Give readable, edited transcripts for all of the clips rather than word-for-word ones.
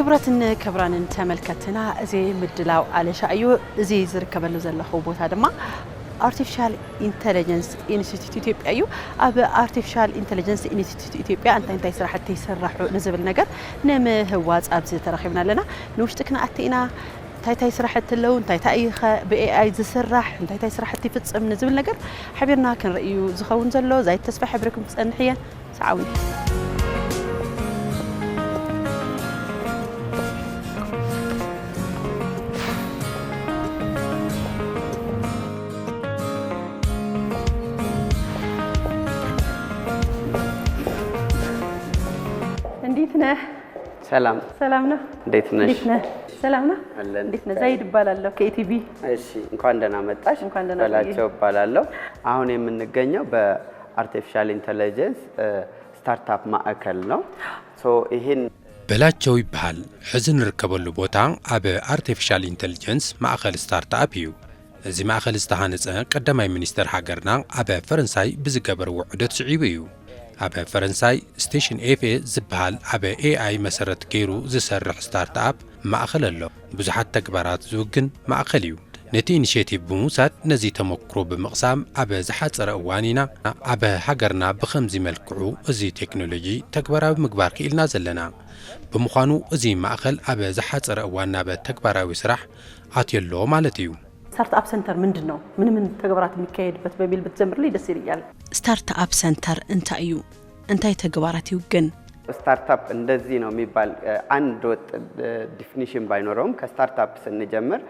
ክብራትን ክብራንን ተመልከትና እዚ ምድላው አለሻዩ እዚ ዝርከበሉ ዘለኹ ቦታ ድማ Artificial Intelligence Institute ኢትዮጵያ እዩ ኣብ Artificial Intelligence Institute ኢትዮጵያ እንታይ ስራሕቲ ይስራሑ ንዝብል ነገር ንምህዋጽ ኣብዚ ተረኺብና ኣለና ንውሽጥክና ኣቲና እንታይ ስራሕቲ ለው እንታይ ብAI ዝስራሕ እንታይ ስራሕቲ ይፍጽም ንዝብል ነገር ሓቢርና ክንርእዩ ዝኸውን ዘሎ ዛይ ተስፋ ሕብርኩም ትጸንሕየ ሰዓዊ سلام سلامنا ديتنا سلامنا ديتنا زايد بالالله KTV እሺ እንኳን ደህና መጣሽ ባላቸው ባላለው አሁን የምንገኘው በአርቲፊሻል ኢንተለጀንስ ስታርታፕ ማዕከል ነው ሶ ይሄን በላቸው ይባል ሕዝን ርከበሉ ቦታ አበ አርቲፊሻል ኢንተለጀንስ ማዕከል ስታርታፕ እዩ እዚ ማዕከል ዝተሃነጸ ቀዳማይ ሚኒስተር ሃገርና አበ ፈረንሳይ ብዝገበር ውዕደት ስዒብ እዩ አበ ፈረንሳይ ስቴሽን ኤፍኤ ዝበሃል አበ AI መሰረት ገይሩ ዝሰርሕ ስታርታፕ ማዕከል ኣሎ ብዙሓት ተግባራት ዝውግን ማዕከል እዩ ነቲ ኢኒሼቲቭ ብምውሳድ ነዚ ተሞክሮ ብምቕሳም አበ ዝሓፀረ እዋኒና አበ ሃገርና ብኸምዚ መልክዑ እዚ ቴክኖሎጂ ተግባራዊ ምግባር ክኢልና ዘለና ብምዃኑ እዚ ማዕከል አበ ዝሓፀረ እዋን አበ ተግባራዊ ስራሕ ኣትየሎ ማለት እዩ ستارت اب سنتر ምንድነው ምን ተግባራት የሚካሄድበት በሚል ብትጀምርልኝ ደስ ይላል ስታርት አፕ ሰንተር እንታዩ እንታይ ተግባራት ይውገን ስታርት አፕ እንደዚህ ነው የሚባል አንድ ወጥ ዲፊኒሽን ባይኖርም ከስታርት አፕ ስንጀምር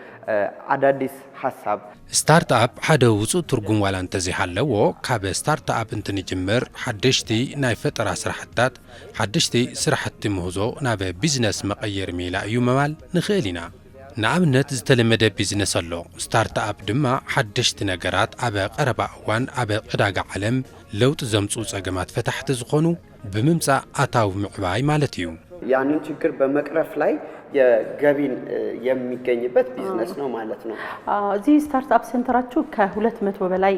አዳዲስ ሐሳብ ስታርት አፕ ሓደ ውጹእ ትርጉም ዋላ እንተዚ ሃለዎ ካብ ስታርት አፕ እንትንጅምር ሓደሽቲ ናይ ፈጠራ ስራሕታት ሓደሽቲ ስራሕቲ ምህዞ ናብ ቢዝነስ መቀየር ሜላ እዩ መማል ንኽእል ኢና ንኣብነት ዝተለመደ ቢዝነስ ኣሎ ስታርት አፕ ድማ ሓደሽቲ ነገራት አበ ቀረባ እዋን አበ ዕዳጋ ዓለም ለውጥ ዘምጹ ጸገማት ፈታሕቲ ዝኾኑ ብምምጻእ አታው ምዕባይ ማለት እዩ ያንን ችግር በመቅረፍ ላይ የገቢን የሚገኝበት ቢዝነስ ነው ማለት ነው እዚ ስታርት አፕ ሰንተራችሁ ከ200 በላይ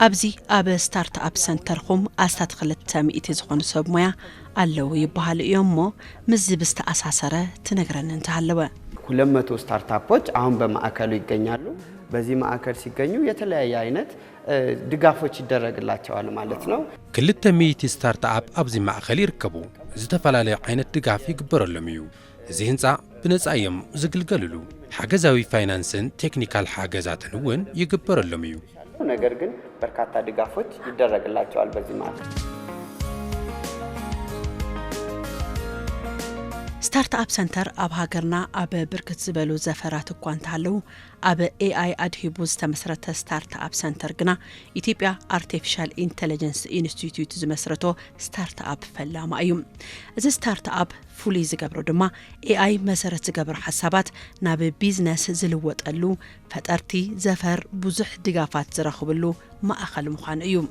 ኣብዚ አበ ስታርት አፕ ሰንተርኩም ኣስታት 200 ዝኾኑ ሰብ ሞያ ኣለው ይባሃሉ እዮሞ ምዝ ብስተኣሳሰረ ትነግረን እንተሃለወ 200 ስታርታፖች አሁን በማዕከሉ ይገኛሉ በዚህ ማዕከል ሲገኙ የተለያየ አይነት ድጋፎች ይደረግላቸዋል ማለት ነው 200 ስታርታፕ ኣብዚ ማዕከል ይርከቡ ዝተፈላልየ አይነት ድጋፍ ይግበረሎም እዩ እዚ ህንጻ ብነጻ እዮም ዝግልገልሉ ሓገዛዊ ፋይናንስን ቴክኒካል ሓገዛትን እውን ይግበረሎም እዩ ነገር ግን በርካታ ድጋፎች ይደረግላቸዋል በዚህ ማዕከል ስታርት አፕ ሰንተር አብ ሃገርና አበ ብርክት ዝበሉ ዘፈራት እኳ እንተሃለው አበ AI አድሂቡ ዝተመስረተ ስታርት አፕ ሰንተር ግና ኢትዮጵያ አርቲፊሻል ኢንተለጀንስ ኢንስቲትዩት ዝመስረቶ ስታርት አፕ ፈላማ እዩ እዚ ስታርት አፕ ፉሊ ዝገብሮ ድማ AI መሰረት ዝገብር ሓሳባት ናብ ቢዝነስ ዝልወጠሉ ፈጠርቲ ዘፈር ብዙሕ ድጋፋት ዝረኽብሉ ማእኸል ምዃኑ እዩ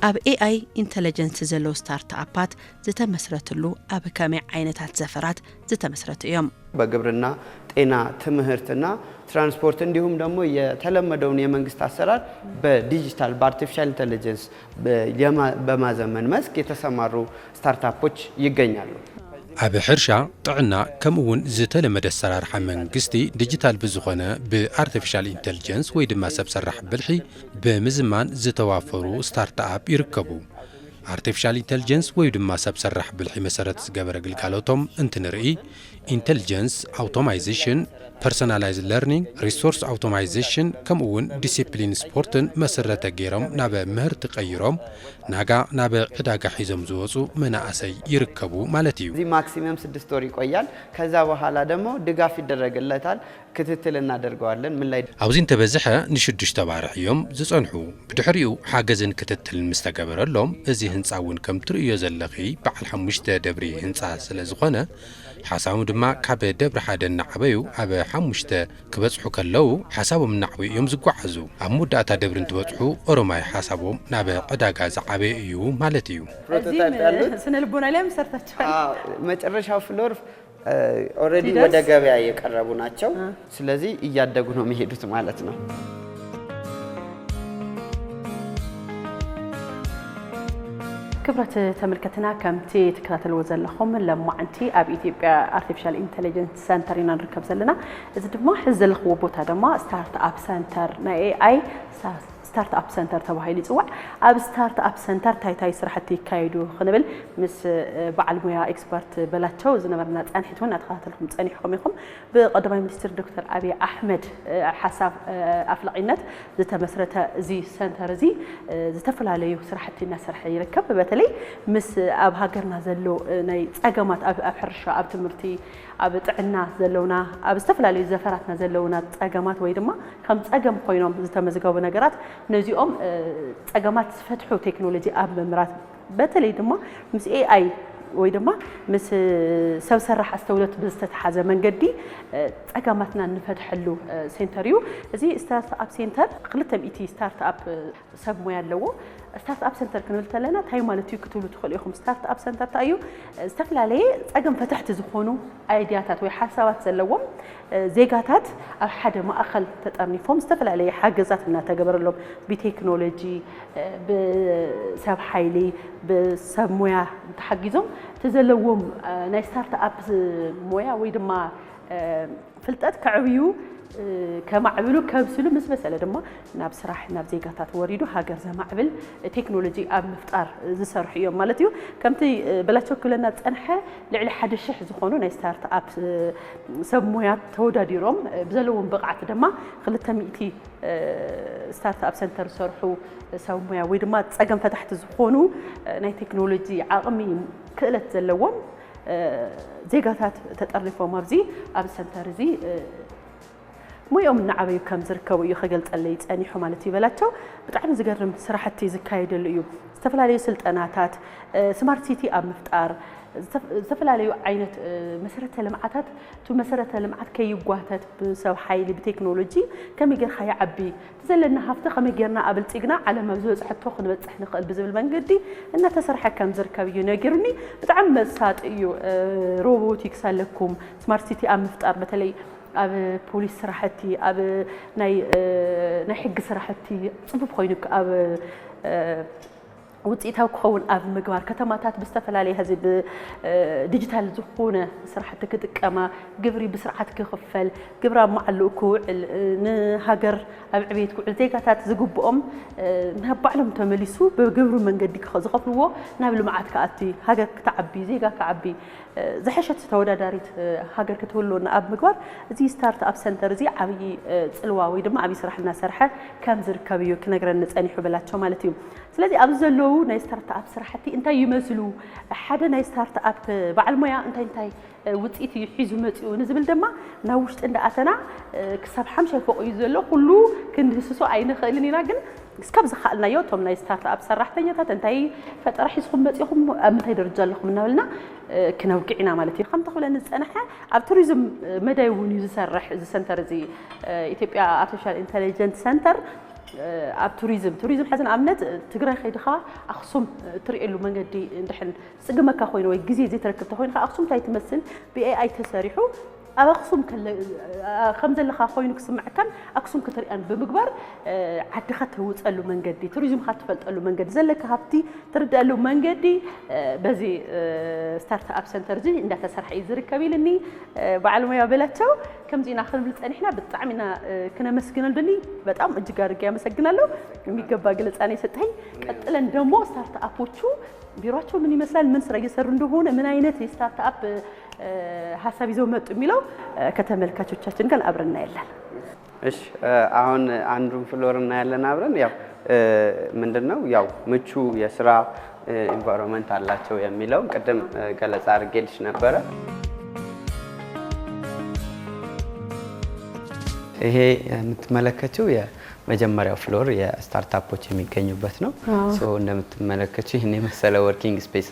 ኣብ AI ኢንተለጀንስ ዘሎ ስታርት አፓት ዝተመስረተሉ ኣብ ከመይ ዓይነታት ዘፈራት ዝተመስረተ እዮም በግብርና ጤና ትምህርትና ትራንስፖርት እንዲሁም ደግሞ የተለመደውን የመንግስት አሰራር በዲጂታል በአርቲፊሻል ኢንተለጀንስ በማዘመን መስክ የተሰማሩ ስታርታፖች ይገኛሉ ኣብ ሕርሻ ጥዕና ከምኡውን ዝተለመደ አሰራርሓ መንግስቲ ዲጂታል ብዝኾነ ብአርቲፊሻል ኢንተለጀንስ ወይ ድማ ሰብ ሰራሕ ብልሒ ብምዝማን ዝተዋፈሩ ስታርታፕ ይርከቡ አርቲፊሻል ኢንተለጀንስ ወይ ድማ ሰብ ሰራሕ ብልሒ መሰረት ዝገበረ ግልጋሎቶም እንትንርኢ ኢንተለጀንስ አውቶማይዜሽን personalized learning resource automation ከምኡውን ዲሲፕሊን ስፖርትን መሰረተ ገይሮም ናብ ምህርቲ ቀይሮም ናጋ ናብ ዕዳጋ ሒዞም ዝወጹ መናእሰይ ይርከቡ ማለት እዩ እዚ ማክሲመም 6 ወር ይቆያል ከዛ በኋላ ደግሞ ድጋፍ ይደረግለታል ክትትል እናደርገዋለን ምን ላይ ኣብዚ እንተበዝሐ ንሽዱሽ ተባርሕ እዮም ዝጸንሑ ብድሕሪኡ ሓገዝን ክትትልን ምስተገበረሎም እዚ ህንጻውን ከም ትርእዮ ዘለኺ በዓል 5 ደብሪ ህንጻ ስለ ዝኾነ ሓሳቡ ድማ ካብ ደብሪ ሓደ እናዓበዩ ኣብ 5 ክበጽሑ ከለው ሓሳቦም እናዕቢ እዮም ዝጓዓዙ ኣብ ሙዳእታ ደብሪ እንትበጽሑ ኦሮማይ ሓሳቦም ናብ ዕዳጋ ዝዓበየ እዩ ማለት እዩ ፕሮቶታይፕ ያሉት ስነ ልቦና ላይ መሰርታችኋል መጨረሻው ፍሎር ኦሬዲ ወደ ገበያ የቀረቡ ናቸው ስለዚህ እያደጉ ነው የሚሄዱት ማለት ነው كبرت تملكتنا كمتي تكتاتل وزلخم لما أنتي أب إثيوبيا artificial intelligence center نركب زلنا إذا دم حز الخوبوت هذا ما start up center نا AI ستارت اب سنتر تبعي لتوع اب ستارت اب سنتر تاي سرحتي كايدو خنبل مس بعل مويا اكسبرت بلاتشو زنبرنا صنحتونا تخاتلكم صنيحكم يخم بقدماء مينستر دكتور ابي احمد حساب افلقينت زتمسرته زي سنتر زي زتفلاليو سرحتينا سرح يركب بتلي مس اب هاجرنا زلو ناي صقمات اب حرشه اب تمرتي اب طعنا زلونا اب استفلاليو زفراتنا زلونا صقمات ወይ ድማ ከም صقم ኮይኖም ዝተመዝገቡ ነገራት ነዚኦም صقمات فتحو ቴክኖሎጂ ኣብ መምራት በተለይ ድማ ምስ AI ወይ ድማ ምስ ሰብ ሰራሕ አስተውሎት ብዝተተሓዘ መንገዲ صقماتና ንፈትሐሉ ሴንተር እዩ እዚ ስታርት አፕ ሴንተር 200 ስታርት አፕ ሰብ ሞያ ኣለዎ ስታርት አፕ ሴንተር ክንብል ተለና ታይ ማለት እዩ ክትብሉ ትኽእሉ ኢኹም ስታርት አፕ ሴንተር ታዩ ዝተፈላለዩ صقم ፈታሕቲ ዝኾኑ አይዲያታት ወይ ሓሳባት ዘለዎም ዜጋታት ኣብ ሓደ ማእኸል ተጠርኒፎም ዝተፈላለዩ ሓገዛት እናተገበረሎም ብቴክኖሎጂ ብሰብ ሓይሊ ብሰብ ሞያ ተሓጊዞም ተዘለዎም ናይ ስታርት አፕ ሞያ ወይ ድማ ፍልጠት ከዕብዩ كمعبلو كبسلو مس مسألة دما ناب صراح ناب زيجاتات وريدو هاجر زمعبل تكنولوجي أب مفتار زسرح يوم مالتيو كمتي بلا شكلنا تنحى لعل حد الشح زخونو ناي ستارت أب سمويات تودا ديروم بزلوهم بقعة دما خلتها ميتي ستارت أب سنتر صرحو سمويا ويدما تسقم فتحت زخونو ناي تكنولوجي عقمي كلت زلوهم زيجاتات تتعرفوا مابزي أب سنتر زي مو يوم نعبي كم زركوا يخجلت اللي تاني حمالتي بلاتو بتعرف زجرم صراحتي زكايد اليوم استفل عليه سلطناتات سمارت سيتي أب مفتار استفل عليه عينة مسيرة لمعاتات تو مسيرة لمعات كي يقواتات بسو حيلي بتكنولوجي كم يجر خيا عبي تزل إن هفته خم يجرنا قبل تجنا على مبزوز حتى خد بس إحنا قلب زبل منجدي إن تسرح كم زركوا ينجرني بتعمل سات إيو روبوتيك سالكم سمارت سيتي أب مفتار بتلي أب بوليس سرحتي أب ناي حق سرحتي صفوف خوينك أب وتيتها وكون أب مجمار كتماتات بستفل عليه هذي بديجيتال زخونة سرحتك كما جبري بسرعتك خفل جبرا مع الوكوع نهاجر أب عبيد كل زيكاتات زجوب نهب علم تمليسو بجبرو من جدك خزقفلوه نابلو معات كأتي هاجر كتعبي زيجا كعبي زحشت تودا داريت هاجر كتقولون أب مجمار زي ستارت أب سنتر زي عبي سلوا ويدم عبي سرحنا سرحة كم زركبيو كنقرن نتأني حبلات شو مالتيو سلذي أبزلو ناي ستارت أب سرحتي أنت يمثلوا حدا ناي ستارت أب بعد ما أنت وتيتي يحيزوا متيو نزبل دما ناوشت عند أتنا كسب حمشة فوق يزلو كله كندسسو عين خليني ناقن سكاب زخالنا يوتهم ناي ستارت أب سرحتني تنتهي فترح يسخم متيهم أمتى درجة لهم منولنا كنا وقعنا مالتي خم تقول أن السنحة أب توريزم مدى يوني زسرح زسنتر زي إثيوبيا artificial intelligence center أب توريزم حزن أمنت تقرأ خيدها أخصم طريق له من جدي نحن سجمك أخوين ويجزي زي تركب تخوين أخصم تاي تمثل بأي تساريحه أخصم كل خمسة اللي خاخوينك سمعتن أقسم كطريقان بمقبر حتى خدته وتقله من جدي توريزم خدت فلتقله من جدي زلك هابتي ترد له من جدي بزي ستارت أب سنتر زي إن ده تسرح يزرك كبيلني بعلمه يا بلاتو كم زينا خلنا بلت إحنا بتعملنا كنا مسكنا البني بتعم الجار جا مسكنا له ميجا قلت أنا ستهي قتلن دمو ستارت أبوتشو بيروحوا مني مثلا من سرقة سرندو هنا من عينتي ستارت أب حسب يزومت ميلو كتملكاتو تشاتين كان أبرنا يلا. إيش عون عندهم فلورنا يلا نابرن ياو مندنا وياو متشو يسرع environment على شو يميلو قدم قلت أرجلش نبرة. هي متملكاتو يا مجمّرة فلور يا ستارت أب وشي ميكانيو بثنو. so نمتملكاتو هني مثلا working space.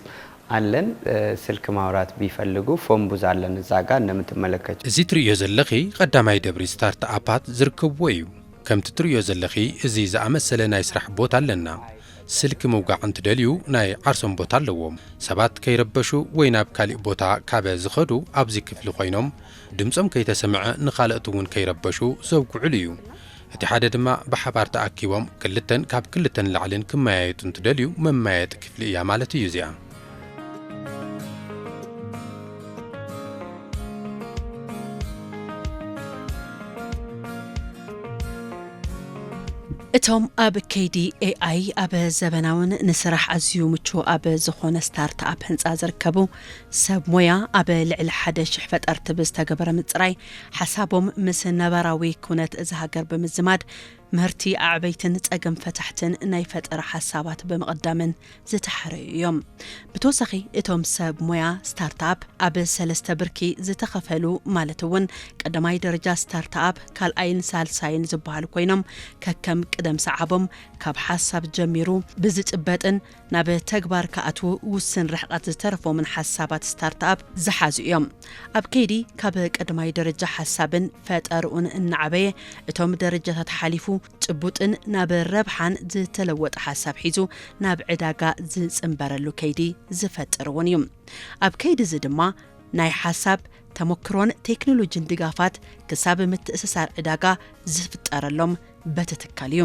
علن سلك ماورات بيفلقو فوم بوزالن زاغا نمتملكاتو. زي تريو زلخي قداماي دبري ستارت أبات زركبويو. كم تتريو زلخي زي زعمسل ناي سرح بوت علنا. سلك موقع انت دليو ناي عرسن بوت علوهم. سبات كيربشو ويناب كالي بوتا كابا زخدو أبزي كفلو خوينوم. دمسم كي تسمع نخالقتون كيربشو زوكو عليو. እቲ ሓደ ድማ ብሓባር ተኣኪቦም ክልተን ካብ ክልተን ላዕልን ክመያየጡ እንትደልዩ መመያየጢ ክፍሊ እያ ማለት እዩ እዚኣ እቶም ኣብ ከይዲ AI ኣብ ዘበናውን ንስራሕ ኣዝዩ ምቹው ኣብ ዝኾነ ስታርትኣፕ ህንፃ ዝርከቡ ሰብ ሞያ ኣብ ልዕሊ 1,000 ፈጠርቲ ብዝተገበረ ምፅራይ ሓሳቦም ምስ ነበራዊ ኩነት እዚ ሃገር ብምዝማድ ምህርቲ ኣዕበይትን ፀገም ፈታሕትን ናይ ፈጠራ ሓሳባት ብምቕዳምን ዝተሓረዩ እዮም ብተወሳኺ እቶም ሰብ ሞያ ስታርትኣፕ ኣብ 3 ብርኪ ዝተኸፈሉ ማለት እውን ቀዳማይ ደረጃ ስታርትኣፕ ካልኣይን ሳልሳይን ዝበሃሉ ኮይኖም ከከም ቅደም ሰዓቦም ካብ ሓሳብ ጀሚሩ ብዝጭበጥን ናብ ተግባር ከኣትው ውስን ርሕቀት ዝተረፎምን ሓሳባት ስታርትኣፕ ዝሓዙ እዮም ኣብ ከይዲ ካብ ቀዳማይ ደረጃ ሓሳብን ፈጠርኡን እናዓበየ እቶም ደረጃታት ሓሊፉ ጭቡጥን ናብ ረብሓን ዝተለወጠ ሓሳብ ሒዙ ናብ ዕዳጋ ዝጽንበረሉ ከይዲ ዝፈጥርውን እዩ ኣብ ከይዲ እዚ ድማ ናይ ሓሳብ ተሞክሮን ቴክኖሎጂን ድጋፋት ክሳብ ምትእስሳር ዕዳጋ ዝፍጠረሎም በትትካል እዩ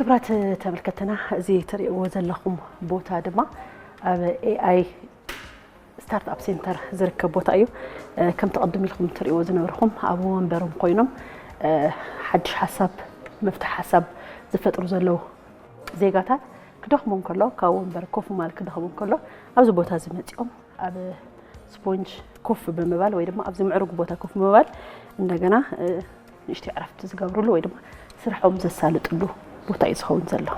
ክብራት ተመልከተና እዚ ትሪእዎ ዘለኹም ቦታ ድማ ኣብ AI ስታርትኣፕ ሴንተር ዝርከብ ቦታ እዩ ከም ተቀድም ኢልኩም ትሪእዎ ዝነበርኩም ኣብ ወንበሮም ኮይኖም ሓድሽ ሓሳብ መፍትሕ ሓሳብ ዝፈጥሩ ዘለው ዜጋታት ክደኽሞም ከሎ ካብ ወንበር ኮፍ ማል ክደኽሞም ከሎ ኣብዚ ቦታ ዝመፅኦም ኣብ ስፖንጅ ኮፍ ብምባል ወይ ድማ ኣብዚ ምዕሩግ ቦታ ኮፍ ብምባል እንደገና ንእሽተይ ዕረፍቲ ዝገብሩሉ ወይ ድማ ስርሖም ዘሳልጥሉ ቦታ ይዝኸውን ዘሎ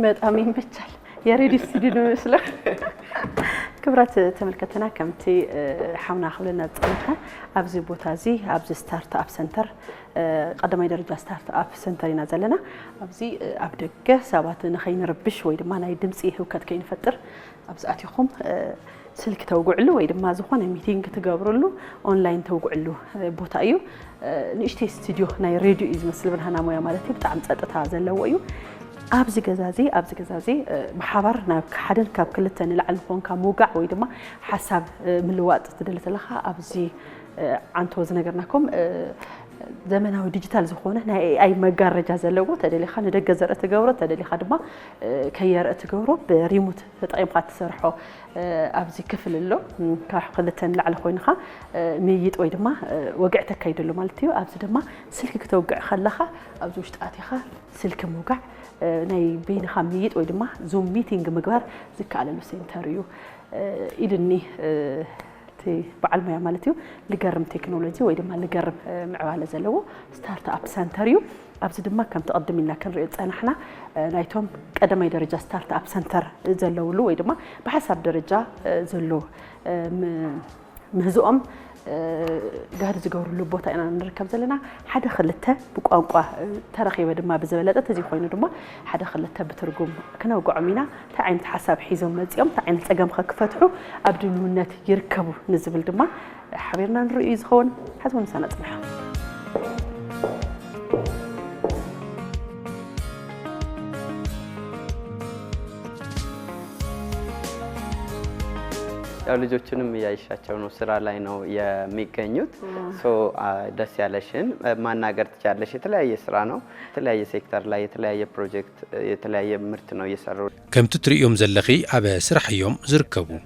በጣም ይመቻል የሬዲዮ ስቱዲዮ ነው መስለው ክብራት ተመልከተና ከምቲ ሓውና ክለና ጽንሐ ኣብዚ ቦታ እዚ ኣብዚ ስታርትኣፕ ሴንተር ቀዳማይ ደረጃ ስታርትኣፕ ሴንተር ኢና ዘለና ኣብዚ ኣብ ደገ ሰባት ንኸይንርብሽ ወይ ድማ ናይ ድምፂ ህውከት ከይንፈጥር ኣብዚ ኣትይኹም ስልክ ተውጉዕሉ ወይ ድማ ዝኾነ ሚቲንግ ትገብሩሉ ኦንላይን ተውጉዕሉ ቦታ እዩ ንእሽተይ ስቱዲዮ ናይ ሬድዮ እዩ ዝመስል ብርሃና ሞያ ማለት እዩ ብጣዕሚ ፀጥታ ዘለዎ እዩ ኣብዚ ገዛዚ ብሓባር ናብ ሓደን ካብ ክልተ ንላዕሊ ኮንካ ምውጋዕ ወይ ድማ ሓሳብ ምልዋጥ ትደሊ ዘለኻ ኣብዚ ዓንቶ ዝነገርናኩም ዘመናዊ ዲጂታል ዝኾነ ናይ AI መጋረጃ ዘለዎ ተደሊኻ ንደገ ዘርኢ ትገብሮ ተደሊኻ ድማ ከየርኢ ትገብሮ ብሪሞት ተጠቂምካ ትሰርሖ ኣብዚ ክፍል ኣሎ ካብ ክልተ ንላዕሊ ኮይንካ ምይይጥ ወይ ድማ ወግዕ ተካይደሉ ማለት እዩ ኣብዚ ድማ ስልክ ክትወግዕ ከለኻ ኣብዚ ውሽጢ ኣቲኻ ስልክ ምውጋዕ ናይ በይንኻ ምይይጥ ወይ ድማ ዙም ሚቲንግ ምግባር ዝከኣለሉ ሴንተር እዩ ኢድኒ በዓል ሞያ ማለት እዩ ልገርም ቴክኖሎጂ ወይ ድማ ልገርም ምዕባለ ዘለዎ ስታርትኣፕ ሴንተር እዩ ኣብዚ ድማ ከም ተቀድም ኢልና ክንሪኦ ፀናሕና ናይቶም ቀዳማይ ደረጃ ስታርትኣፕ ሴንተር ዘለውሉ ወይ ድማ ብሓሳብ ደረጃ ዘሎ ምህዝኦም ጋር ዝገብሩሉ ቦታ ኢና ንርከብ ዘለና ሓደ ክልተ ብቋንቋ ተረኺበ ድማ ብዝበለጠ ተዚ ኮይኑ ድማ ሓደ ክልተ ብትርጉም ክነውግዖም ኢና እንታይ ዓይነት ሓሳብ ሒዞም መፅኦም እንታይ ዓይነት ፀገም ክፈትሑ ኣብ ድልውነት ይርከቡ ንዝብል ድማ ሓቢርና ንሪኦ ዝኸውን ሓዝውን ሰና ፅንሐ ያው ልጆቹንም ያይሻቸው ነው ስራ ላይ ነው የሚገኙት ሶ ደስ ያለሽን ማናገር ትቻለሽ የተለያየ ስራ ነው የተለያየ ሴክተር ላይ የተለያየ ፕሮጀክት የተለያየ ምርት ነው እየሰሩ ከምቱ ትሪኦም ዘለኺ አበ ስራሕዮም ዝርከቡ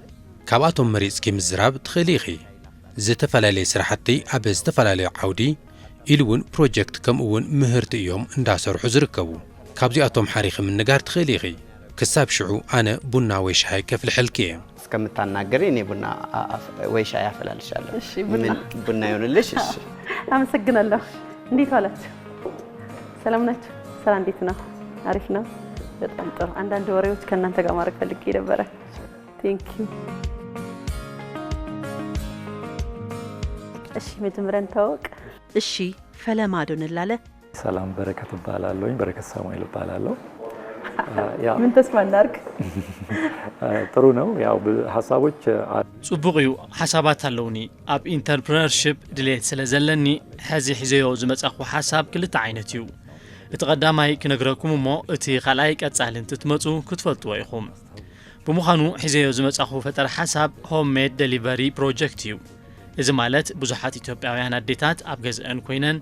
ካብአቶም መሪጽኪ ምዝራብ ትኽእሊኺ ዝተፈላለየ ስራሕቲ አበ ዝተፈላለየ ዓውዲ ኢሉውን ፕሮጀክት ከምኡውን ምህርቲ እዮም እንዳሰርሑ ዝርከቡ ካብዚኣቶም ሓሪኺ ምንጋር ትኽእሊኺ ክሳብ ሽዑ አነ ቡና ወይ ሻይ ከፍልሕልኪ እየ እስከምታናገሪ እኔ ቡና ወይ ሻይ አፈላልሻለሁ እሺ ቡና ይሁንልሽ እሺ አመሰግናለሁ እንዴት ዋላችሁ ሰላም ናችሁ ሰላም እንዴት ነው አሪፍ ነው በጣም ጥሩ አንዳንድ ወሬዎች ከእናንተ ጋር ማድረግ ፈልጌ ነበር ቴንክ ዩ እሺ መጀመሪያ እንታወቅ። እሺ ፈለማዶ እንላለ። ሰላም በረከት እባላለሁ። በረከት ሳሙኤል እባላለሁ። ምን ተስፋ እናርግ? ጥሩ ነው። ያው ሐሳቦች ጽቡቅዩ ሐሳባት ኣለውኒ ኣብ ኢንተርፕረነርሺፕ ድሌት ስለዘለኒ ሕዚ ሒዘዮ ዝመጻኹ ሐሳብ ክልተ ዓይነት እዩ። እቲ ቀዳማይ ክነግረኩም እሞ እቲ ካልኣይ ቀጻልን ትትመጹ ክትፈልጥዎ ኢኹም። ብምዃኑ ሒዘዮ ዝመጻኹ ፈጠራ ሐሳብ ሆም ሜድ ዴሊቨሪ ፕሮጀክት እዩ። እዚ ማለት ብዙሓት ኢትዮጵያውያን ኣዴታት ኣብ ገዝአን ኮይነን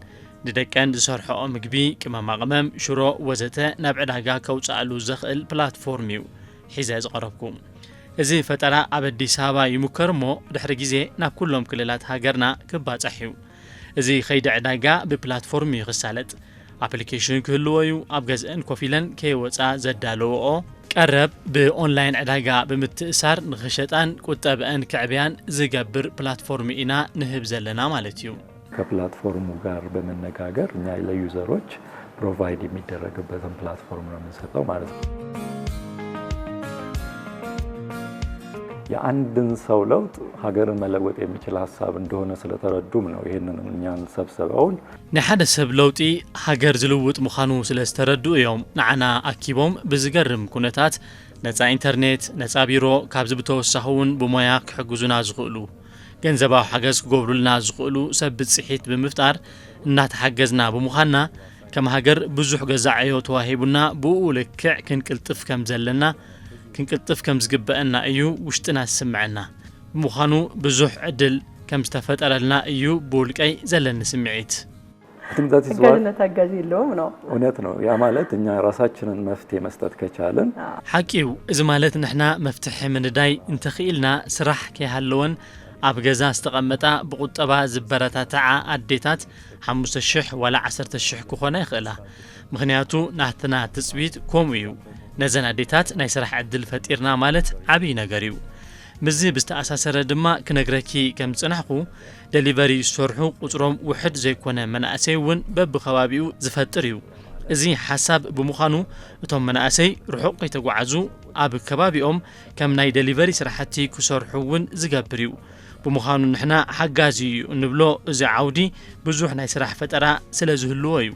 ንደቀን ዝሰርሕኦ ምግቢ ቅመማ ቅመም ሽሮ ወዘተ ናብ ዕዳጋ ከውፅኣሉ ዘኽእል ፕላትፎርም እዩ ሒዘ ዝቐረብኩም። እዚ ፈጠራ ኣብ ኣዲስ ኣበባ ይሙከር እሞ ድሕሪ ግዜ ናብ ኩሎም ክልላት ሃገርና ክባፅሕ እዩ። እዚ ከይዲ ዕዳጋ ብፕላትፎርም እዩ ክሳለጥ። ኣፕሊኬሽን ክህልዎ እዩ። ኣብ ገዝአን ኮፍ ኢለን ከይወፃ ዘዳለውኦ ቀረብ ብኦንላይን ዕዳጋ ብምትእሳር ንኽሸጣን ቁጠብአን ክዕብያን ዝገብር ፕላትፎርም ኢና ንህብ ዘለና ማለት እዩ። ከፕላትፎርሙ ጋር በመነጋገር እኛ ለዩዘሮች ፕሮቫይድ የሚደረግበትን ፕላትፎርም ነው የምንሰጠው ማለት ነው። የአንድን ሰው ለውጥ ሀገርን መለወጥ የሚችል ሀሳብ እንደሆነ ስለተረዱም ነው ይሄንን እኛን ሰብስበውን ንሓደ ሰብ ለውጢ ሃገር ዝልውጥ ምዃኑ ስለዝተረዱ እዮም ንዓና ኣኪቦም ብዝገርም ኩነታት ነፃ ኢንተርኔት ነፃ ቢሮ ካብዚ ብተወሳኺ እውን ብሞያ ክሕግዙና ዝኽእሉ ገንዘባዊ ሓገዝ ክገብሩልና ዝኽእሉ ሰብ ብፅሒት ብምፍጣር እናተሓገዝና ብምዃንና ከም ሃገር ብዙሕ ገዛዕዮ ተዋሂቡና ብኡ ልክዕ ክንቅልጥፍ ከም ዘለና ክንቅልጥፍ ከም ዝግበአና እዩ ውሽጥና ዝስምዐና ብምዃኑ ብዙሕ ዕድል ከም ዝተፈጠረልና እዩ ብውልቀይ ዘለኒ ስምዒት። ገነት አጋዥ የለውም ነው እውነት ነው። ያ ማለት እኛ ራሳችንን መፍትሄ መስጠት ከቻለን ሓቂው እዚ ማለት ንሕና መፍትሒ ምንዳይ እንተኽኢልና ስራሕ ከይሃለወን ኣብ ገዛ ዝተቐመጣ ብቁጠባ ዝበረታትዓ ኣዴታት 5,000 ወላ 10,000 ክኾና ይኽእላ። ምክንያቱ ናትና ትፅቢት ከምኡ እዩ። ነዘን ኣዴታት ናይ ስራሕ ዕድል ፈጢርና ማለት ዓብይ ነገር እዩ። ምዚ ብዝተኣሳሰረ ድማ ክነግረኪ ከም ጽናሕኹ ዴሊቨሪ ዝሰርሑ ቁፅሮም ውሕድ ዘይኮነ መናእሰይ እውን በብኸባቢኡ ዝፈጥር እዩ። እዚ ሓሳብ ብምዃኑ እቶም መናእሰይ ርሑቕ ከይተጓዓዙ ኣብ ከባቢኦም ከም ናይ ዴሊቨሪ ስራሕቲ ክሰርሑ እውን ዝገብር እዩ። ብምዃኑ ንሕና ሓጋዚ እዩ እንብሎ እዚ ዓውዲ ብዙሕ ናይ ስራሕ ፈጠራ ስለ ዝህልዎ እዩ።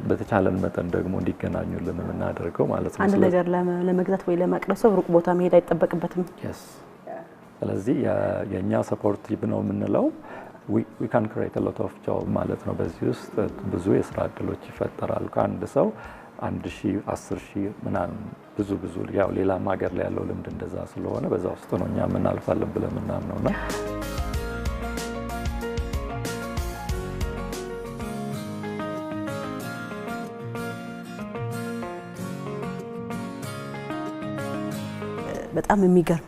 በተቻለን መጠን ደግሞ እንዲገናኙልን የምናደርገው ማለት ነው። አንድ ነገር ለመግዛት ወይ ለማቅረብ ሩቅ ቦታ መሄድ አይጠበቅበትም። ስለዚህ የኛ ሰፖርቲቭ ነው የምንለው we can create a lot of job ማለት ነው። በዚህ ውስጥ ብዙ የስራ እድሎች ይፈጠራሉ። ከአንድ ሰው 1,000 10,000 ምናምን ብዙ ያው ሌላ ሀገር ላይ ያለው ልምድ እንደዛ ስለሆነ በዛ ውስጥ ነው እኛ እናልፋለን ብለን እናምነውና በጣም የሚገርም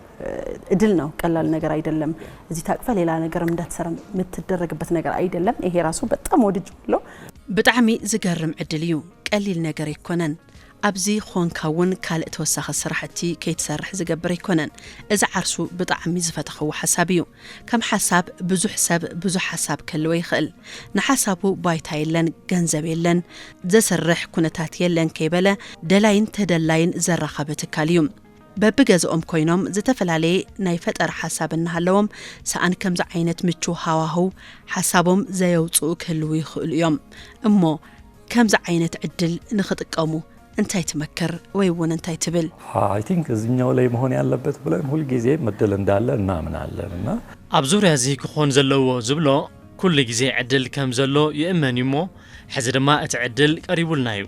እድል ነው። ቀላል ነገር አይደለም። እዚህ ታቅፈ ሌላ ነገር እንዳትሰራ የምትደረግበት ነገር አይደለም። ይሄ ራሱ በጣም ወድጄዋለሁ። ብጣዕሚ ዝገርም ዕድል እዩ። ቀሊል ነገር ይኮነን። ኣብዚ ኾንካውን ካልእ ተወሳኺ ስራሕቲ ከይትሰርሕ ዝገብር ይኮነን። እዚ ዓርሱ ብጣዕሚ ዝፈተኸዎ ሓሳብ እዩ። ከም ሓሳብ ብዙሕ ሰብ ብዙሕ ሓሳብ ከልዎ ይኽእል። ንሓሳቡ ባይታ የለን፣ ገንዘብ የለን፣ ዘሰርሕ ኩነታት የለን ከይበለ ደላይን ተደላይን ዘራኸበ ትካል እዩ። በብገዝኦም ኮይኖም ዝተፈላለየ ናይ ፈጠራ ሓሳብ እናሃለዎም ሰኣን ከምዚ ዓይነት ምቹ ሃዋህው ሓሳቦም ዘየውፅኡ ክህልው ይኽእሉ እዮም። እሞ ከምዚ ዓይነት ዕድል ንኽጥቀሙ እንታይ ትመክር ወይ እውን እንታይ ትብል? አይ ቲንክ እዚህኛው ላይ መሆን ያለበት ብለን ሁሉ ጊዜ ምድል እንዳለ እናምናለንና ኣብ ዙርያ እዚ ክኾን ዘለዎ ዝብሎ ኩሉ ጊዜ ዕድል ከም ዘሎ ይእመን እሞ ሕዚ ድማ እቲ ዕድል ቀሪቡልና እዩ።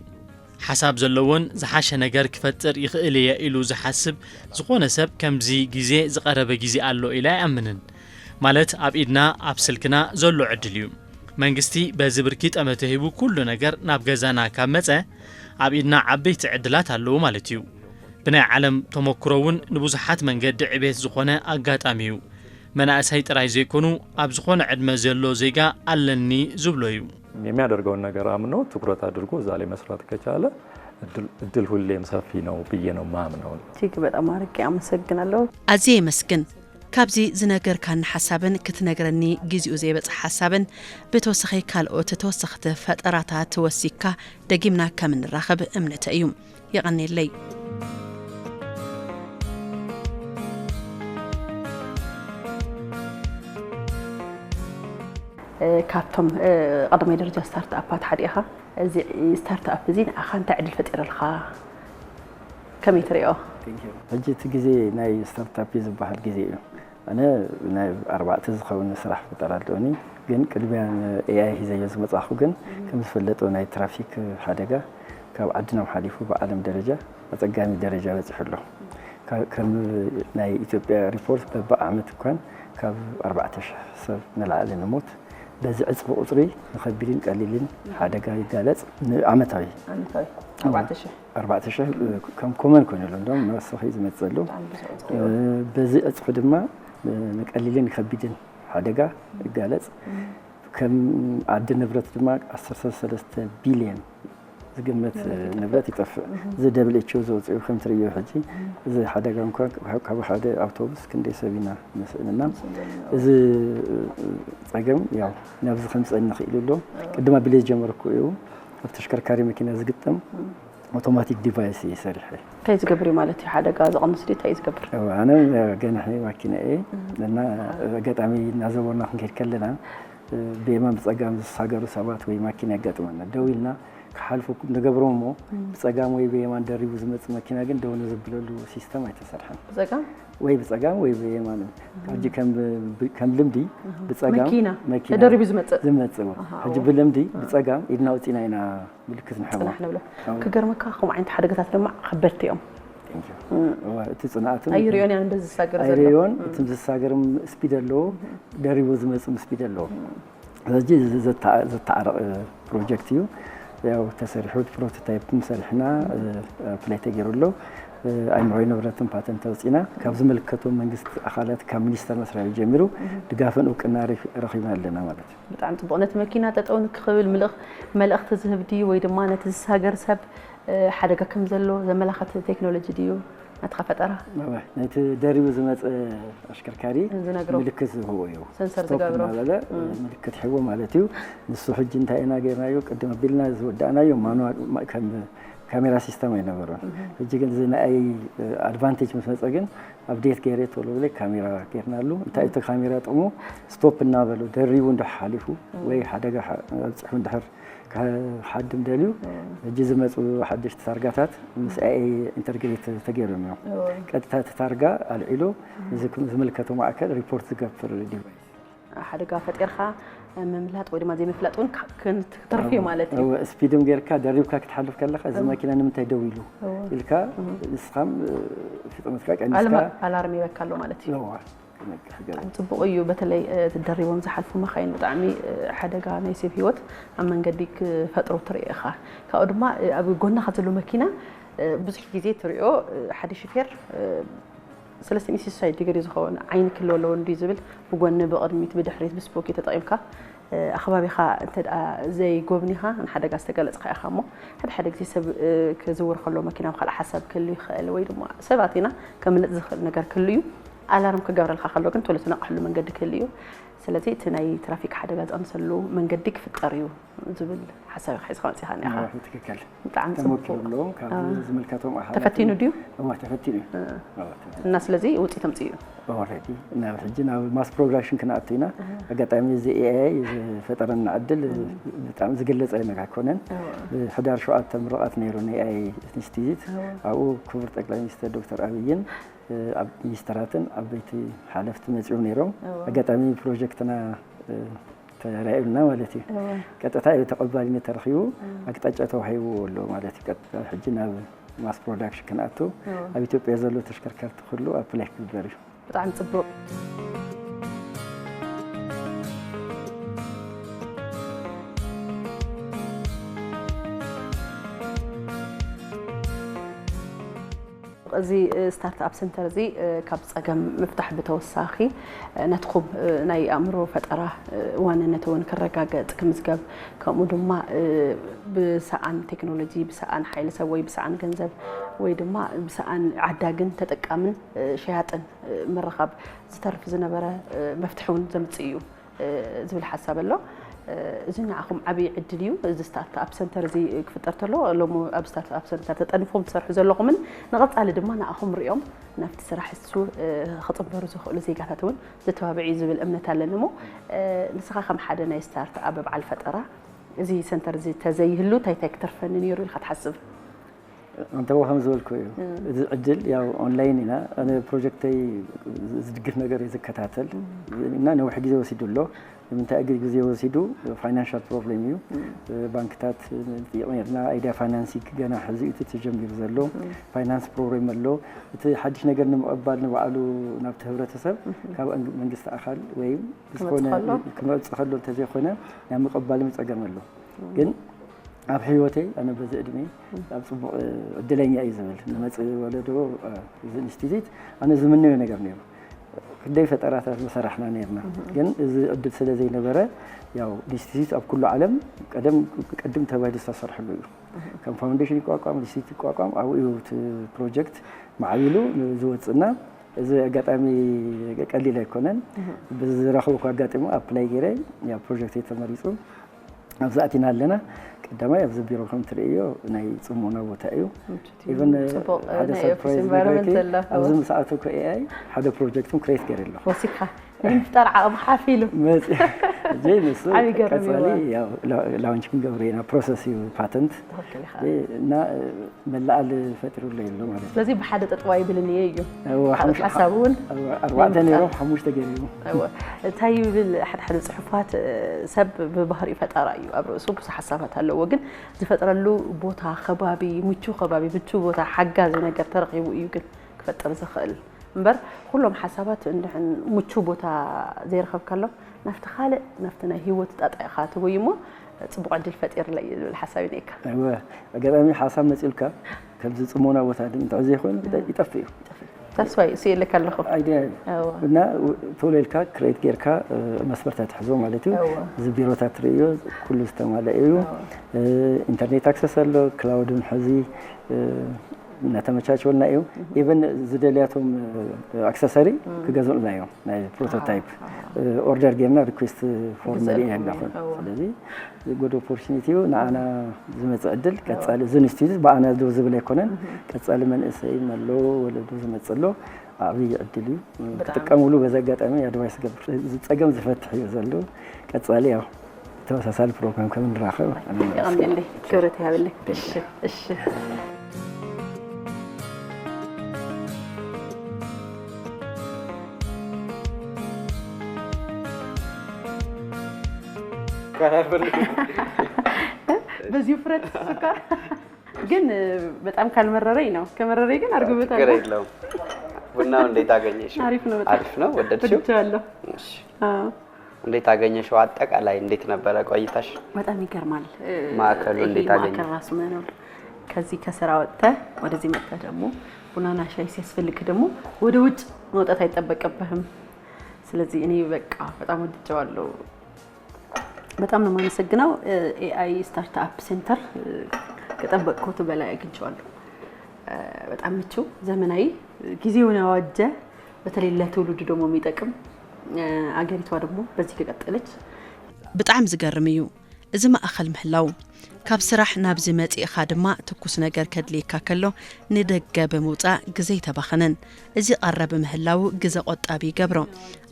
ሓሳብ ዘለዎን ዝሓሸ ነገር ክፈጥር ይኽእል እየ ኢሉ ዝሓስብ ዝኾነ ሰብ ከምዚ ጊዜ ዝቐረበ ጊዜ ኣሎ ኢላ ይኣምንን። ማለት ኣብ ኢድና ኣብ ስልክና ዘሎ ዕድል እዩ። መንግስቲ በዚ ብርኪ ጠመተ ሂቡ ኩሉ ነገር ናብ ገዛና ካብ መፀ ኣብ ኢድና ዓበይቲ ዕድላት ኣለዉ ማለት እዩ። ብናይ ዓለም ተመክሮ እውን ንብዙሓት መንገዲ ዕቤት ዝኾነ ኣጋጣሚ እዩ። መናእሰይ ጥራይ ዘይኮኑ ኣብ ዝኾነ ዕድመ ዘሎ ዜጋ ኣለኒ ዝብሎ እዩ። የሚያደርገውን ነገር አምኖ ትኩረት አድርጎ እዛ ላይ መስራት ከቻለ እድል ሁሌም ሰፊ ነው ብዬ ነው ማምነው። እጅግ በጣም አርቄ አመሰግናለሁ። ኣዝየ መስግን ካብዚ ዝነገርካን ሓሳብን ክትነግረኒ ግዚኡ ዘይበጽሕ ሓሳብን ብተወሳኺ ካልኦት ተወሳኺ ፈጠራታት ወሲካ ደጊምና ከም ንራኸብ እምነተ እዩ። ይቐኒለይ። كابتم قدمي درجة ستارت أبات حديقة زي ستارت أب زين أخان تعدل فترة الخا كم يتريقه؟ هجيت جزء ناي ستارت أب يزبح الجزء أنا ناي 4 تزخون سرح فترة دوني جن كلبيان AI زي يزمت أخو جن كم فلتوا ناي ترافيك حدقة كاب عدنا محالفه بعالم درجة أتقامي درجة بتحله كم ناي إثيوبيا ريبورت ببقى عمت كان كاب 14 سنة نلعب نموت بس عصب أطري مخبرين قليلين حدقة يقالت عمتاي 14 كم كمان كنا لندن ما صحيح زي ما تزلوا بس عصب دما مقليلين خبيدين حدقة يقالت كم عدنا نبرة دما 13 بليون زقمت نبات يطفى زي دبل اتش او زوج خم تريو حجي زي حدا كان كاب حدا اوتوبس كندي سبينا مثلا زي صقم ياو نبز 5 نخيل له قدما بليز جمركو يو تشكركاري ماكينه زقطم اوتوماتيك ديفايس يسرح تايز قبري مالتي حدا غاز قمص دي تايز قبر انا جنحني ماكينه ايه لان قطامي نازورنا خنكل كلنا بيما بصقام زساغرو سبات وي ماكينه قطمنا دويلنا كحالفكم نجبرومو بصقام وي بيمان دريبو زمص ماكينه ግን ደውነ ዝብለሉ ሲስተም አይተሰርሐን በصقام ወይ በየማን አጂ ከም ልምዲ በصقام መኪና ደሪቡ ዝመጽ አጂ ብልምዲ በصقام ኢድና ወጪናይና ምልክት ንሐማ ከገርመካ ከም አይነት ሓደጋታት ድማ ከበድቲኦም እቲ ጽናዓት አይሪዮን ያን በዝሳገር ዘሎ አይሪዮን እቲ ዝሳገርም ስፒድ አሎ ደሪቡ ዝመጽ ስፒድ አሎ ስለዚ ዘታረቅ ፕሮጀክት እዩ ያው ተሰርሑት ፕሮቶታይፕ መስርሕና ፕሌት ገይሩሎ አይምሮይ ንብረትን ፓተንት ተውጽና ካብ ዝመልከቶ መንግስት አካላት ካብ ሚኒስተር መስሪያ ጀሚሩ ድጋፈን እውቅና ረኺብና ኣለና ማለት እዩ በጣም ጥቡቅነት መኪና ተጠውን ክብል መልእኽቲ ዝህብዲ ወይ ድማ ነቲ ዝሳገር ሰብ ሓደጋ ከም ዘሎ ዘመላኽት ቴክኖሎጂ ድዩ ነተፈጠራ ነቲ ደሪቡ ዝመጽ አሽከርካሪ ምልክት ዝህቦ እዩ ሰንሰር ዝገብሮ ምልክት ሕቦ ማለት እዩ ንሱ ሕጂ እንታይ ኢና ገይርናዮ ቅድም ቢልና ዝወዳእናዮ ማኑዋል ከም ካሜራ ሲስተም አይነበረን እጂ ግን ዝናይ አድቫንቴጅ መስመጸግን አፕዴት ገይሬ ቶሎ ብለ ካሜራ ገይርናሉ እንታይ ተ ካሜራ ጥሙ ስቶፕ እና በሉ ደሪቡ እንደሐሊፉ ወይ ሓደጋ ጽሑ እንደሐር ከሐድም ደልዩ እጂ ዝመጹ ሓድሽ ታርጋታት ምስ አይ ኢንተርግሬት ተገይሮም ነው ቀጥታ ታርጋ አልዒሎ ዝምልከቱ ማዕከል ሪፖርት ዝገብር ዲቫይስ ሓደጋ ፈጢርካ መምላጥ ወይ ድማ ዘይ መፍላጥውን ክትርፊ ማለት እዩ ስፒድም ገርካ ደሪብካ ክትሐልፍ ከለካ እዚ መኪና ንምንታይ ደው ኢሉ ኢልካ ንስኻም ፍጥነትካ ቀንስካ አላርም ይበካሎ ማለት እዩ ጽቡቅ እዩ በተለይ ተደሪቦም ዝሓልፉ መኻይን ብጣዕሚ ሓደጋ ናይ ሰብ ህይወት ኣብ መንገዲ ክፈጥሩ ትርእኻ ካብኡ ድማ ኣብ ጎናኻ ዘሎ መኪና ብዙሕ ግዜ ትርእዮ ሓደ ሹፌር سلسة ميسي سايد يقدر يزخون عين كله لو ندي زبل بقول بقدميت بدحريت بسبوكي تطعيمك أخباري خا أنت زي جوبنيها أنا حدا قاست جالس خا أخمو حدا كذي سب كزور خلو ماكينة وخلا حسب كله خال ويد ما سبعتنا كمل زخر نجار كله ألارم كجبر الخا خلو كنت ولا تنقل من قد كله سلتي تناي ترافيك حدا قاعد أنسلو من قدك في الطريق زبل حسب حيس خمسة هاني أخا تككل طعم تمكلهم كانوا زملكاتهم أحد تفتينو ديو تفتينو الناس لذي وتي تمثيل already نعم حجنا ماس برودكشن كنا أعطينا قطعنا زي AI فترة نعدل بتعمل زقلت أي مكان كونن 11 شوات مرات نيرون AI نستيد أو كبرت أقل مستر دكتور أبيين مستراتن أبيتي حلفت مزعوم نيرون قطعنا بروجكتنا ترايبنا مالتي قطعت تقبلني ترخيو قطعته حيو ولا مالتي قطع حجنا ماس برودكشن كنا أعطو أبيتو بيزلو تشكركر تخلو أبليك بالبري بطعم صبوق زي ستارت اب سنتر زي كاب صقم مفتاح بتوساخي نتخب ناي امرو فطره واننتون كرغاغط كمزغب كمو دما بسان تكنولوجي بسان حيل سوي بسان ገንዘብ ወይ ድማ بسان عداغن ተጠቃምን ሸያጥን مرخب ዝተርፍ ዝነበረ መፍትሑን ዘምጽዩ ዝብል حساب ኣሎ እዝና አኹም ዓቢ ዕድልዩ እዚ ስታርትኣፕ ሰንተር እዚ ክፍጠር ተሎ ሎሙ ኣብ ስታርትኣፕ ሰንተር ተጠንፎም ትሰርሑ ዘለኹምን ንቐጻሊ ድማ ንኣኹም ሪኦም ናፍቲ ስራሕ እሱ ክጽበሩ ዝኽእሉ ዜጋታት እውን ዝተባብዒ ዝብል እምነት ኣለኒ እሞ ንስኻ ከም ሓደ ናይ ስታርትኣፕ በዓል ፈጠራ እዚ ሰንተር እዚ ተዘይህሉ እንታይ ክትርፈኒ ነይሩ ኢልካ ትሓስብ أنت وهم زول كوي أجل يا أونلاين هنا أنا بروجكتي زدقف نجار إذا كتاتل إن أنا واحد جزء وسيدو له من تأجر جزء وسيدو financial problem يو بانكتات يعني أيديا فاينانسي كجانا حزي تتجمع بزلو finance program له حدش نجار نمقبل نوعلو نبته هرتسب كاب من جست أخل ويم كم تخلو تزيخونه يعني مقبل متأجر له جن أب حيوتي أنا بزقدمي أب صبح الدليني أي زمل لما ولده زنستيزيت أنا زمني ونقرني كده فترات مسرحنا نيرنا جن إذا أدت سلا زي نبرة ياو نستيزيت أب كل عالم قدم تبادل استثمار حلو كم فاونديشن يقام نستيزيت يقام أو يوت بروجكت معيلو زوجنا إذا قطعمي قليل يكونن بزرخو قطعمو أبلاي غيره يا بروجكت يتمريسو أبزاتنا لنا قدما يبز بيرو كم تريو ناي صمونا وتايو ايفن هذا سربرايز أبز مساعتو كاي هذا بروجكتم كريت غيرلو وسيخه نفتر عام حافيلو جينس كسالي يا لاونش كن غبرينا بروسيس باتنت نا ملال فترو ليلو مالك لازم بحد تطواي بالنيه ايوه حسابون اربع دني يروح حموش تغيريو ايوه تاي حد صحفات سب ببهر يفطر ايو ابرسو بس حسابات هلو ግን ዝፈጥረሉ ቦታ ከባቢ ምቹ ከባቢ ምቹ ቦታ ሓጋዝ ነገር ተረኺቡ እዩ ግን ክፈጥር ዝኽእል እምበር ኩሎም ሓሳባት እንድሕን ምቹ ቦታ ዘይረኸብ ከሎ ናፍቲ ካልእ ናፍቲ ናይ ህይወት ጣጣይኻ ትጎይሞ ጽቡቕ ዕድል ፈጢርለይ ዝብል ሓሳብ ይነካ አይወ አጋጣሚ ሓሳብ መጽልካ ከምዚ ጽሞና ቦታ እንተዕ ዘይኮን ይጠፍእ እዩ تسوي سيل لك اللخو ايديا እና ቶሌልካ ክሬት ጌርካ መስፈርታት ሕዞ ማለት እዩ ዝቢሮታት ሪዮ ኩሉ ዝተማለዩ ኢንተርኔት አክሰስ አለ ክላውድን ሕዚ ነተመቻቸውና እዩ ኢቨን ዝደልያቶም አክሰሰሪ ክገዝኡና እዩ ናይ ፕሮቶታይፕ ኦርደር ጌርና ሪኩዌስት ፎርም ያናፈን ስለዚህ good opportunity ናአና ዝመጽዕድል ቀጻለ ዝንስቲዝ ባአና ዶ ዝብለ ይኮነን ቀጻለ መንእሰይ መሎ ወለዶ ዝመጽሎ አብይ ዕድል ተጠቀሙሉ በዘጋጣሚ አድቫይስ ገብር ዝጸገም ዝፈትሕ እዩ ዘሎ ቀጻለ ያው ተወሳሳል ፕሮግራም ከምንራኸብ ያምልኝ ክብረት ያብልኝ እሺ በዚህ ፍረት ስኳር ግን በጣም ካልመረረኝ ነው ከመረረኝ ግን አርግበታለሁ ግሬ ነው ቡናው እንዴት አገኘሽው አሪፍ ነው ወደድሽው እሺ እንዴት አገኘሽው አጠቃላይ እንዴት ነበር ቆይታሽ በጣም ይገርማል ማከሉ እንዴት አገኘሽ ማከራስ ነው ከዚህ ከስራ ወጥተ ወደዚህ መጣ ደግሞ ቡናና ሻይ ሲያስፈልክ ደግሞ ወደ ውጭ መውጣት አይተበቀበህም ስለዚህ እኔ በቃ በጣም ወድጄዋለሁ በጣም ነው ማመሰግነው ኤአይ ስታርትአፕ ሴንተር ከጠበቅኩት በላይ አግኝቻለሁ በጣም ምቹ ዘመናዊ ጊዜውን ያዋጀ በተለይ ለትውልድ ደግሞ የሚጠቅም አገሪቷ ደግሞ በዚህ ከቀጠለች በጣም ዝገርም እዩ እዚ ማእኸል ምህላው ካብ ስራሕ ናብ ዝመጽእ ኻድማ ትኩስ ነገር ከድልይካ ከሎ ንደገ በመውጻእ ግዜ ተባኸነን እዚ ቀረብ ምህላው ግዜ ቆጣቢ ገብሮ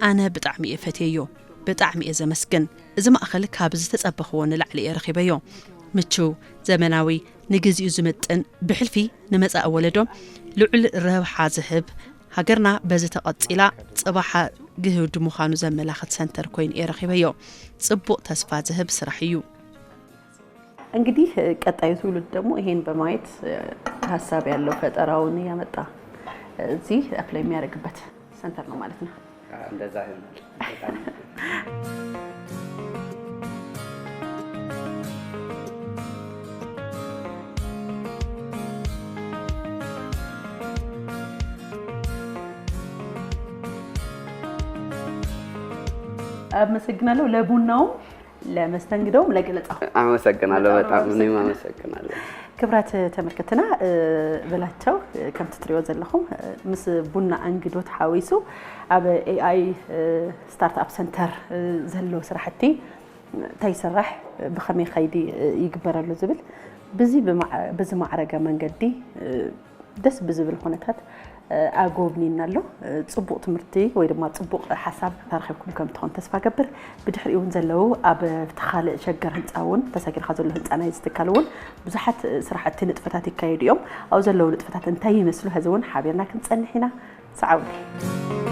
ኣነ ብጣዕሚ እፈትየዮ بطعم إذا مسكن إذا ما أخلك هابز تتصبخون لعلي رخيبيو متشو زمناوي نجزي زمتن بحلفي نمز أولدهم لعل روحة ذهب هجرنا بزت قطيلا صباح جهود مخانو زملاخت سنتر كوين رخيبيو صبو تصفى ذهب سرحيو እንግዲህ ቀጣዩ ትውልድ ደግሞ ይሄን በማየት ሐሳብ ያለው ፈጠራውን ያመጣ እዚህ አፕላይ የሚያደርግበት ሰንተር ነው ማለት ነው እንደዛ ይሆናል አመሰግናለሁ ለቡናው ለመስተንግዶም ለገለጻው አመሰግናለሁ በጣም እኔም አመሰግናለሁ ክብራት ተመልከተና በላቸው ከምት ትሪዮ ዘለኹም ምስ ቡና አንግዶት ሓዊሱ ኣብ ኤአይ ስታርትአፕ ሰንተር ዘሎ ስራሕቲ تيسرح بخمي خيدي يقبر له زبل بزي معرقة من قدي دس بزبل خونتات أقوبني نالو تصبق تمرتي وإذا ما تصبق حساب ترخبكم كم تكون تسفى قبر بدحر يون زلو أب تخالق شجر هنتاون تساكر خازل هنت أنا يستكلون بزحت صراحة نتفتات كايد يوم أو زلو نتفتات انتهي مثل هزون حابيرنا كنت سنحنا سعودي